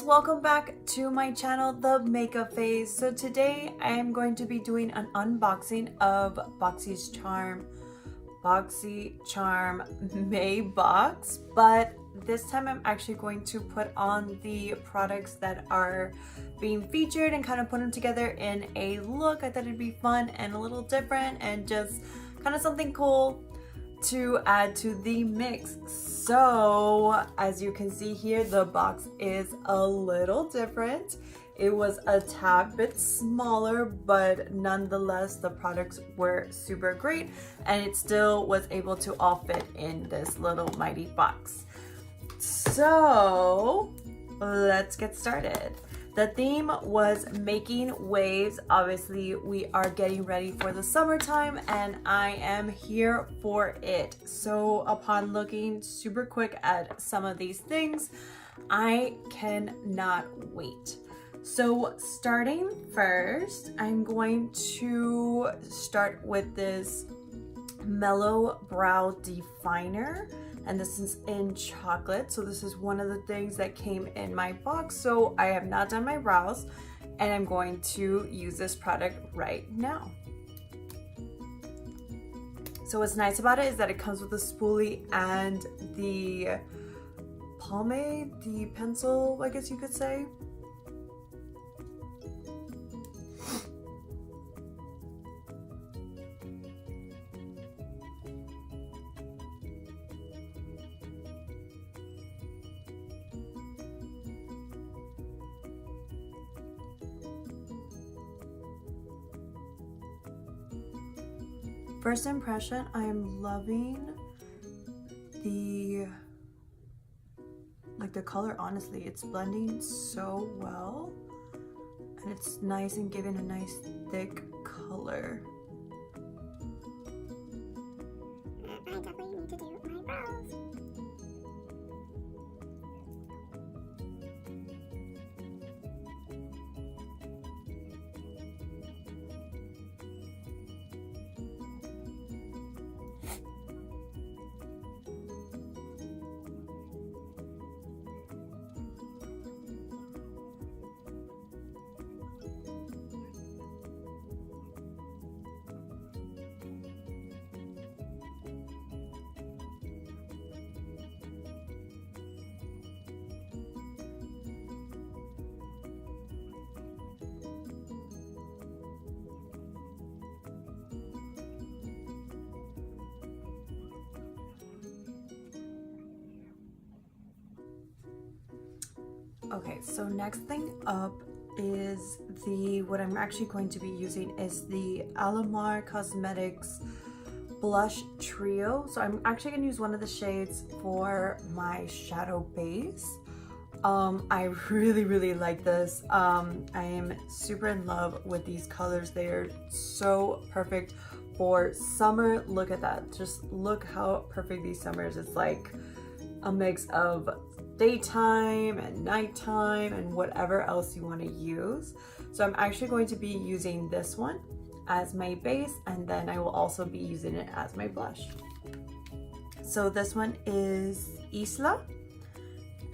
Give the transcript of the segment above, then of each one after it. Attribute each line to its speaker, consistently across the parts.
Speaker 1: welcome back to my channel, The Makeup Phase. So today I am going to be doing an unboxing of Boxycharm May box, but this time I'm actually going to put on the products that are being featured and kind of put them together in a look. I thought it'd be fun and a little different and just kind of something cool to add to the mix. So as you can see here, the box is a little different. It was a tad bit smaller, but nonetheless the products were super great and it still was able to all fit in this little mighty box. So let's get started. The theme was making waves. Obviously, we are getting ready for the summertime and I am here for it. So upon looking super quick at some of these things, I cannot wait. So starting first, I'm going to start with this Mellow Brow Definer. And this is in chocolate. So this is one of the things that came in my box. So I have not done my brows and I'm going to use this product right now. So what's nice about it is that it comes with a spoolie and the pomade, the pencil, I guess you could say. First impression, I am loving the color. Honestly, it's blending so well and it's nice and giving a nice thick color.
Speaker 2: I definitely need to do my brows.
Speaker 1: Okay, so next thing up is what I'm actually going to be using is the Alamar Cosmetics Blush Trio. So I'm actually going to use one of the shades for my shadow base. I really like this. I am super in love with these colors. They are so perfect for summer. Look at that. Just look how perfect these summers. It's like a mix of daytime and nighttime and whatever else you want to use. So I'm actually going to be using this one as my base and then I will also be using it as my blush. So this one is Isla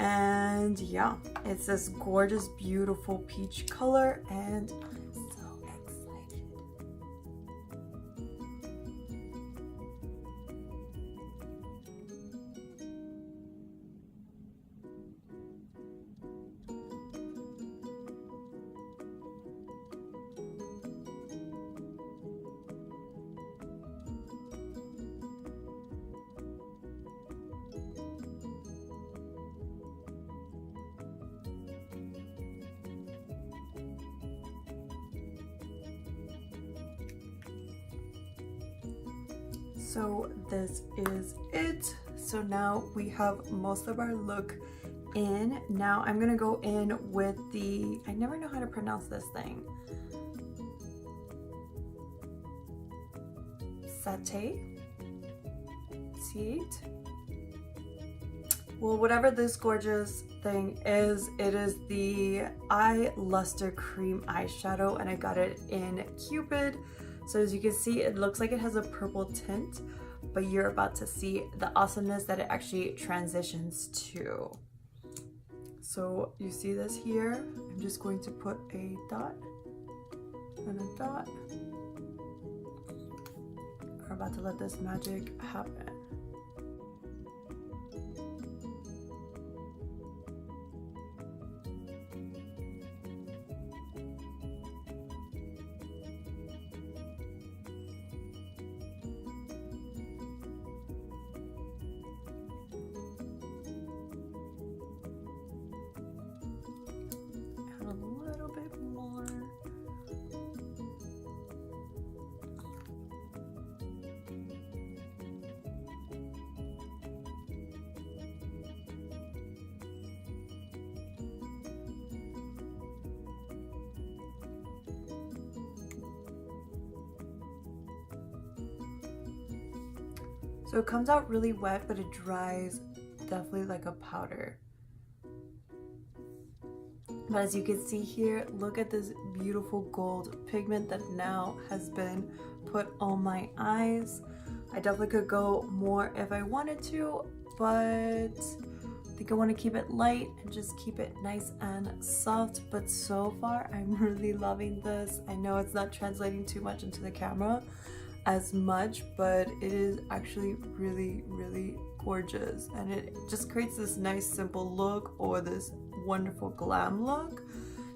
Speaker 1: and yeah, it's this gorgeous beautiful peach color and I'm so excited. So this is it. So now we have most of our look in. Now I'm gonna go in with the, I never know how to pronounce this thing. Ciate? Well, whatever this gorgeous thing is, it is the Lustre Cream eyeshadow and I got it in Cupid. So as you can see, it looks like it has a purple tint, but you're about to see the awesomeness that it actually transitions to. So you see this here? I'm just going to put a dot and a dot. We're about to let this magic happen. So it comes out really wet, but it dries definitely like a powder. But as you can see here, look at this beautiful gold pigment that now has been put on my eyes. I definitely could go more if I wanted to, but I think I want to keep it light and just keep it nice and soft. But so far, I'm really loving this. I know it's not translating too much into the camera as much, but it is actually really, really gorgeous, and it just creates this nice simple look or this wonderful glam look.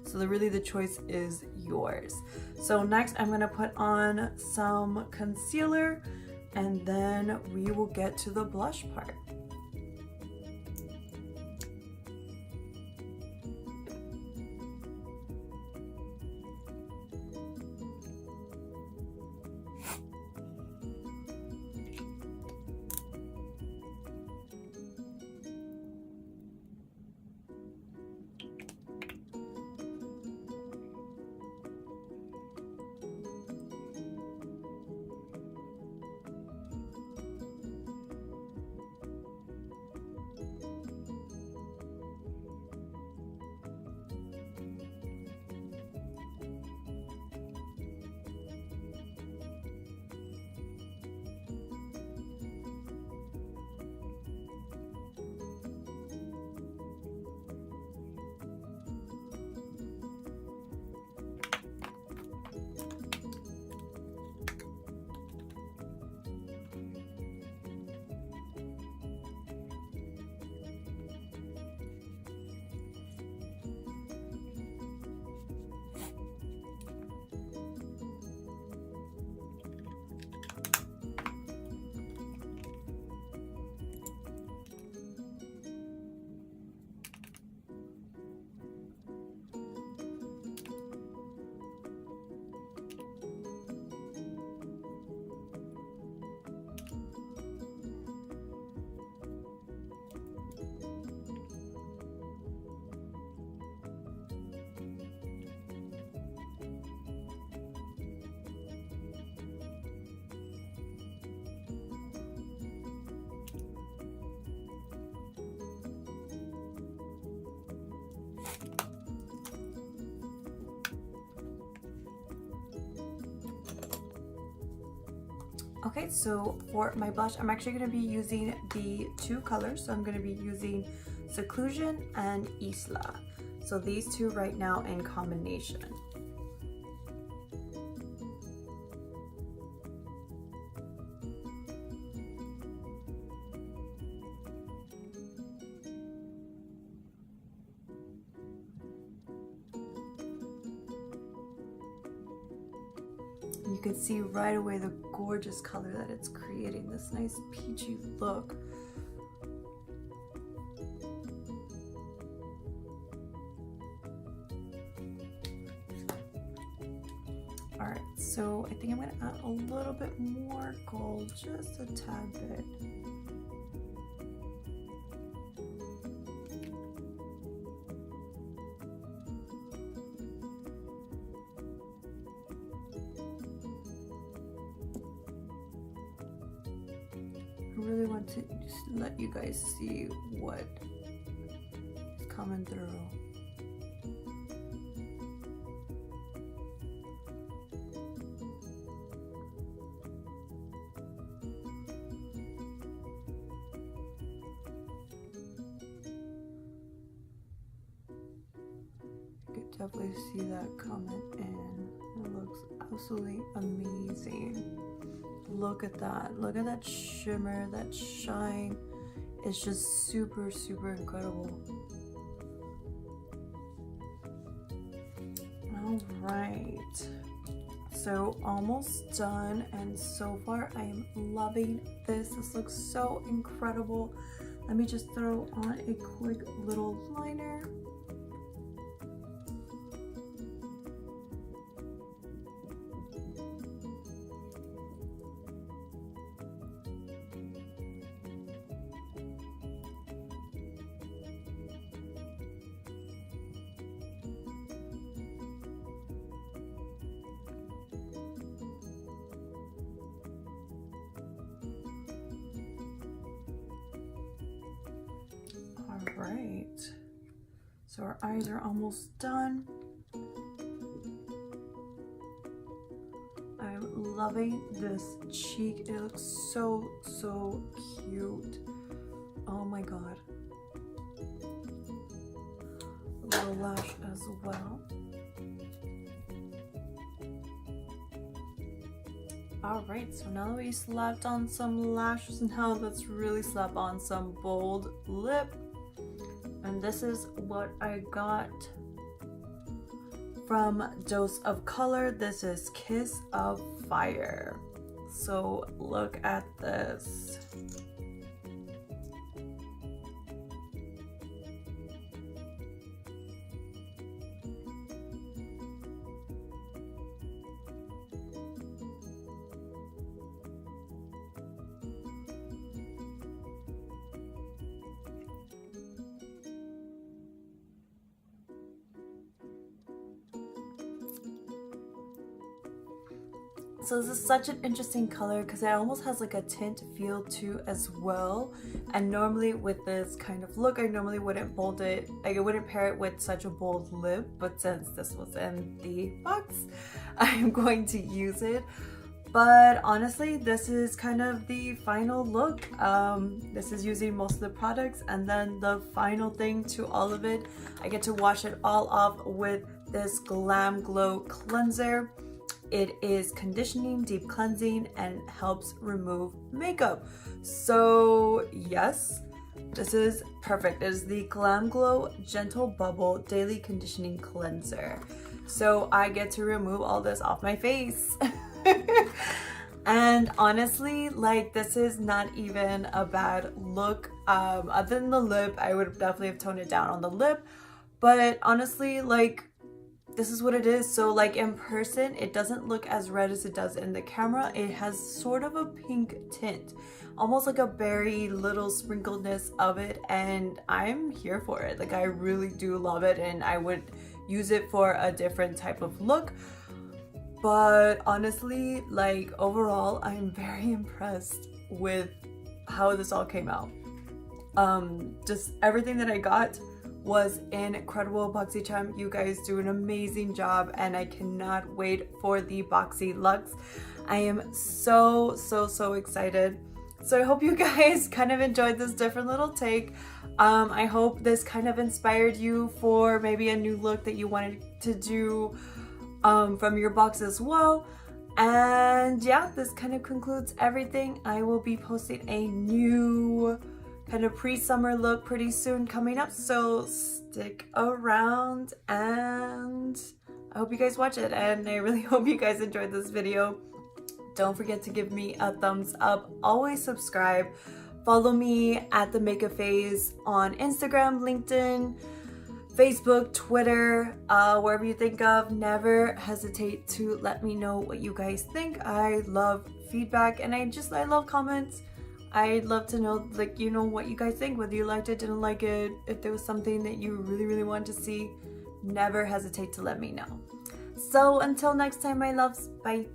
Speaker 1: So really the choice is yours. So next I'm gonna put on some concealer, and then we will get to the blush part. Okay, so for my blush, I'm actually going to be using the two colors. So I'm going to be using Seclusion and Isla. So these two right now in combination. You can see right away the gorgeous color that it's creating, this nice peachy look. Alright, so I think I'm going to add a little bit more gold, just a tad bit. I really want to just let you guys see what is coming through. definitely see that comment in. It looks absolutely amazing. Look at that. Look at that shimmer, that shine. It's just super, super incredible. All right. So almost done, and so far I am loving this. This looks so incredible. Let me just throw on a quick little liner. Alright, so our eyes are almost done. I'm loving this cheek. It looks so, so cute. Oh my god. A little lash as well. Alright, so now that we slapped on some lashes, now let's really slap on some bold lip. And this is what I got from Dose of Color. This is Kiss of Fire. So look at this. So this is such an interesting color because it almost has like a tint feel to as well. And normally with this kind of look, I normally wouldn't bold it, like I wouldn't pair it with such a bold lip, but since this was in the box, I'm going to use it. But honestly, this is kind of the final look. This is using most of the products, and then the final thing to all of it, I get to wash it all off with this Glamglow cleanser. It is conditioning, deep cleansing, and helps remove makeup. So yes, this is perfect. It is the Glamglow Gentlebubble Daily Conditioning Cleanser. So I get to remove all this off my face. And honestly, like, this is not even a bad look. Other than the lip, I would definitely have toned it down on the lip. But honestly, like, this is what it is. So like in person, it doesn't look as red as it does in the camera. It has sort of a pink tint, almost like a berry little sprinkledness of it, and I'm here for it. Like, I really do love it, and I would use it for a different type of look. But honestly, like, overall, I'm very impressed with how this all came out. Just everything that I got was incredible. Boxycharm, you guys do an amazing job, and I cannot wait for the Boxylux. I am so excited. So I hope you guys kind of enjoyed this different little take. I hope this kind of inspired you for maybe a new look that you wanted to do from your box as well. And yeah, this kind of concludes everything. I will be posting a new kind of pre-summer look pretty soon coming up, so stick around, and I hope you guys watch it, and I really hope you guys enjoyed this video. Don't forget to give me a thumbs up, always subscribe, follow me at Themakeupphase on Instagram, LinkedIn, Facebook, Twitter, wherever you think of. Never hesitate to let me know what you guys think. I love feedback, and I love comments. I'd love to know, like, you know, what you guys think, whether you liked it, didn't like it, if there was something that you really wanted to see. Never hesitate to let me know. So until next time, my loves, bye.